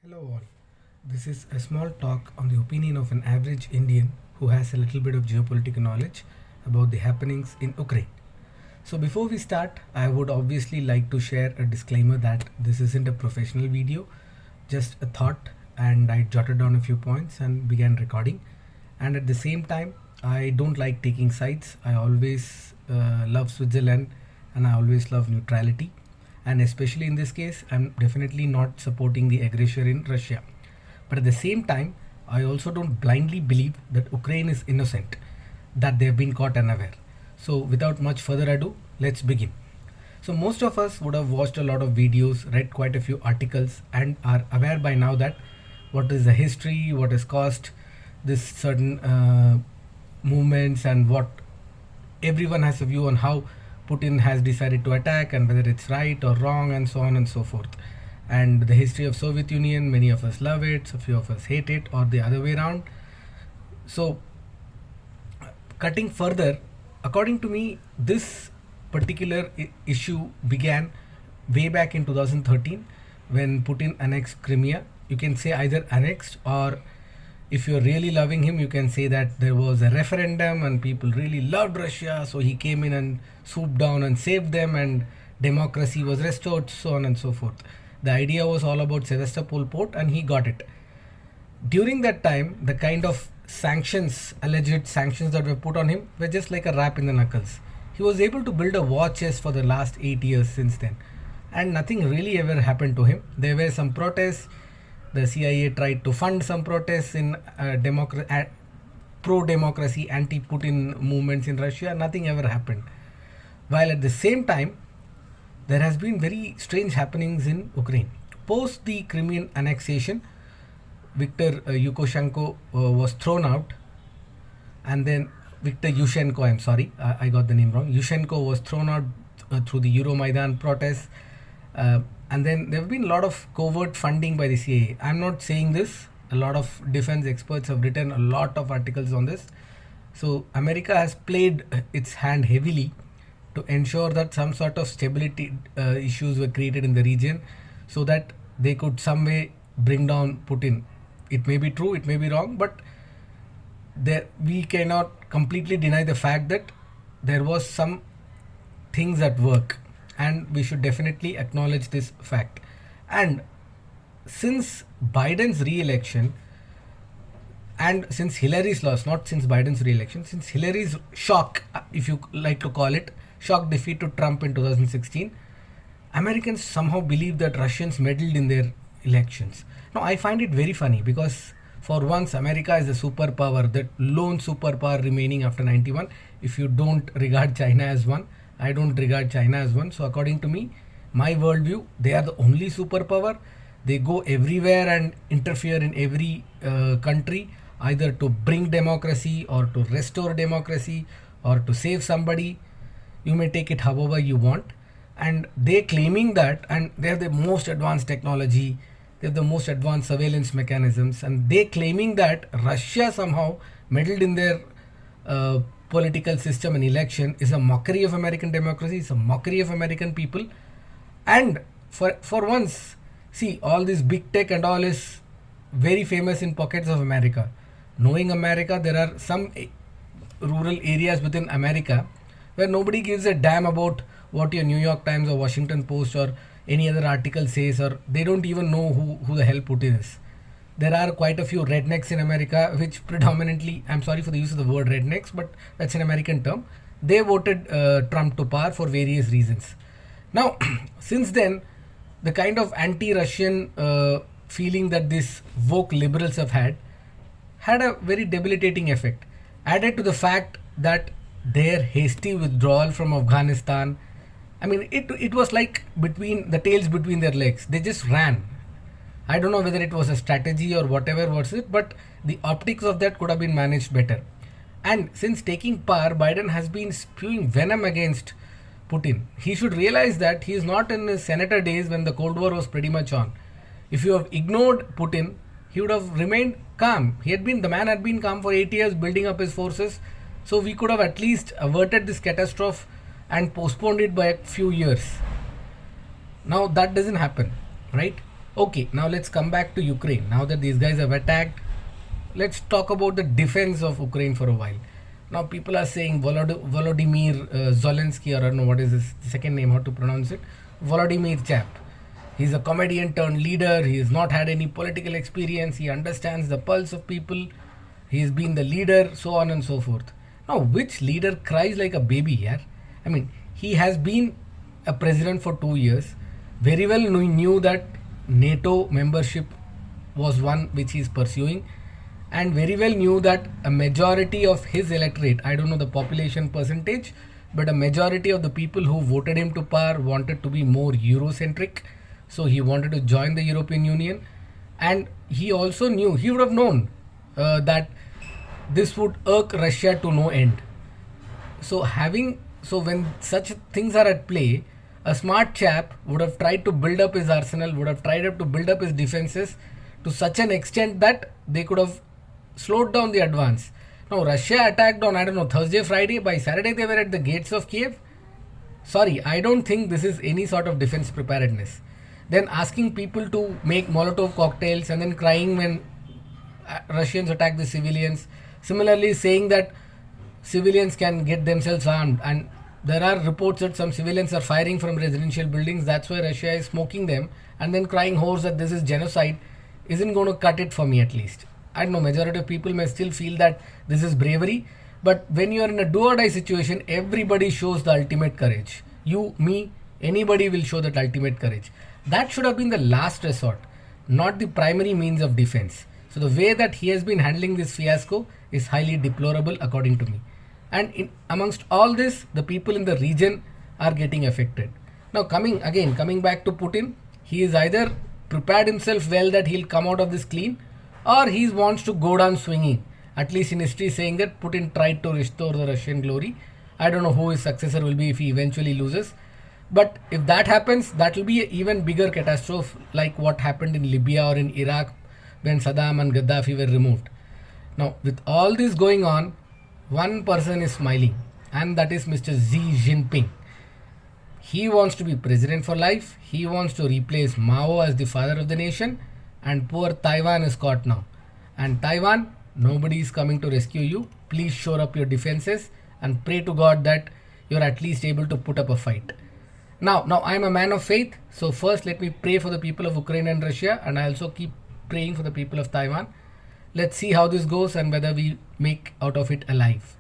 Hello all. This is a small talk on the opinion of an average Indian who has a little bit of geopolitical knowledge about the happenings in Ukraine. So before we start, I would obviously like to share a disclaimer that this isn't a professional video, just a thought, and I jotted down a few points and began recording. And at the same time, I don't like taking sides. I always love Switzerland and I always love neutrality. And especially in this case, I'm definitely not supporting the aggressor in Russia. But at the same time, I also don't blindly believe that Ukraine is innocent, that they've been caught unaware. So without much further ado, let's begin. So most of us would have watched a lot of videos, read quite a few articles, and are aware by now that what is the history, what has caused this certain movements, and what everyone has a view on how Putin has decided to attack and whether it's right or wrong and so on and so forth. And the history of Soviet Union, many of us love it, a few of us hate it, or the other way around. So cutting further, according to me, this particular issue began way back in 2013 when Putin annexed Crimea. You can say either annexed, or if you're really loving him, you can say that there was a referendum and people really loved Russia, so he came in and swooped down and saved them, and democracy was restored, so on and so forth. The idea was all about Sevastopol port, and he got it. During that time, the kind of sanctions, alleged sanctions that were put on him, were just like a rap in the knuckles. He was able to build a war chest for the last 8 years since then, and nothing really ever happened to him. There were some protests. The CIA tried to fund some protests in pro-democracy, anti-Putin movements in Russia. Nothing ever happened. While at the same time, there has been very strange happenings in Ukraine. Post the Crimean annexation, Viktor Yushchenko was thrown out, and then Viktor Yushchenko, I'm sorry, I got the name wrong. Yushchenko was thrown out through the Euromaidan protests. And then there have been a lot of covert funding by the CIA. I'm not saying this. A lot of defense experts have written a lot of articles on this. So America has played its hand heavily to ensure that some sort of stability issues were created in the region so that they could some way bring down Putin. It may be true, it may be wrong, but we cannot completely deny the fact that there was some things at work, and we should definitely acknowledge this fact. And since Biden's re-election, and since Hillary's loss, not since Biden's re-election, since Hillary's shock, if you like to call it, shock defeat to Trump in 2016, Americans somehow believe that Russians meddled in their elections. Now, I find it very funny because for once, America is a superpower, the lone superpower remaining after 91. If you don't regard China as one, I don't regard China as one. So according to me, my worldview, they are the only superpower. They go everywhere and interfere in every country, either to bring democracy or to restore democracy or to save somebody. You may take it however you want. And they claiming that, and they have the most advanced technology, they have the most advanced surveillance mechanisms, and they claiming that Russia somehow meddled in their political system and election is a mockery of American democracy, it's a mockery of American people. And for once, see, all this big tech and all is very famous in pockets of America. Knowing America, there are some rural areas within America where nobody gives a damn about what your New York Times or Washington Post or any other article says, or they don't even know who the hell Putin is. There are quite a few rednecks in America, which predominantly, I'm sorry for the use of the word rednecks, but that's an American term. They voted Trump to power for various reasons. Now, since then, the kind of anti-Russian feeling that these woke liberals have had a very debilitating effect. Added to the fact that their hasty withdrawal from Afghanistan, I mean, it was like between the tails between their legs. They just ran. I don't know whether it was a strategy or whatever was it, but the optics of that could have been managed better. And since taking power, Biden has been spewing venom against Putin. He should realize that he is not in his senator days when the Cold War was pretty much on. If you have ignored Putin, he would have remained calm. The man had been calm for 8 years, building up his forces. So we could have at least averted this catastrophe and postponed it by a few years. Now that doesn't happen, right? Okay, now let's come back to Ukraine. Now that these guys have attacked, let's talk about the defense of Ukraine for a while. Now people are saying Volodymyr Zelensky, or I don't know what is his second name, how to pronounce it, Volodymyr chap. He's a comedian turned leader. He has not had any political experience. He understands the pulse of people. He's been the leader, so on and so forth. Now, which leader cries like a baby here? I mean, he has been a president for 2 years. Very well knew that NATO membership was one which he is pursuing, and very well knew that a majority of his electorate, I don't know the population percentage, but a majority of the people who voted him to power wanted to be more Eurocentric. So he wanted to join the European Union, and he also knew, he would have known that this would irk Russia to no end. So when such things are at play, a smart chap would have tried to build up his arsenal, would have tried to build up his defenses to such an extent that they could have slowed down the advance. Now Russia attacked on, I don't know, Thursday, Friday. By Saturday they were at the gates of Kiev. Sorry, I don't think this is any sort of defense preparedness. Then asking people to make Molotov cocktails and then crying when Russians attack the civilians. Similarly, saying that civilians can get themselves armed, and there are reports that some civilians are firing from residential buildings. That's why Russia is smoking them, and then crying hoarse that this is genocide isn't going to cut it for me at least. I don't know, majority of people may still feel that this is bravery, but when you are in a do or die situation, everybody shows the ultimate courage. You, me, anybody will show that ultimate courage. That should have been the last resort, not the primary means of defense. So the way that he has been handling this fiasco is highly deplorable according to me. And amongst all this, the people in the region are getting affected. Now coming back to Putin, he is either prepared himself well that he'll come out of this clean, or he wants to go down swinging. At least in history saying that Putin tried to restore the Russian glory. I don't know who his successor will be if he eventually loses. But if that happens, that will be an even bigger catastrophe like what happened in Libya or in Iraq when Saddam and Gaddafi were removed. Now, with all this going on, one person is smiling, and that is Mr. Xi Jinping. He wants to be president for life. He wants to replace Mao as the father of the nation, and poor Taiwan is caught now. And Taiwan, nobody is coming to rescue you. Please shore up your defenses and pray to God that you're at least able to put up a fight. Now I'm a man of faith, so first let me pray for the people of Ukraine and Russia, and I also keep praying for the people of Taiwan. Let's see how this goes and whether we make out of it alive.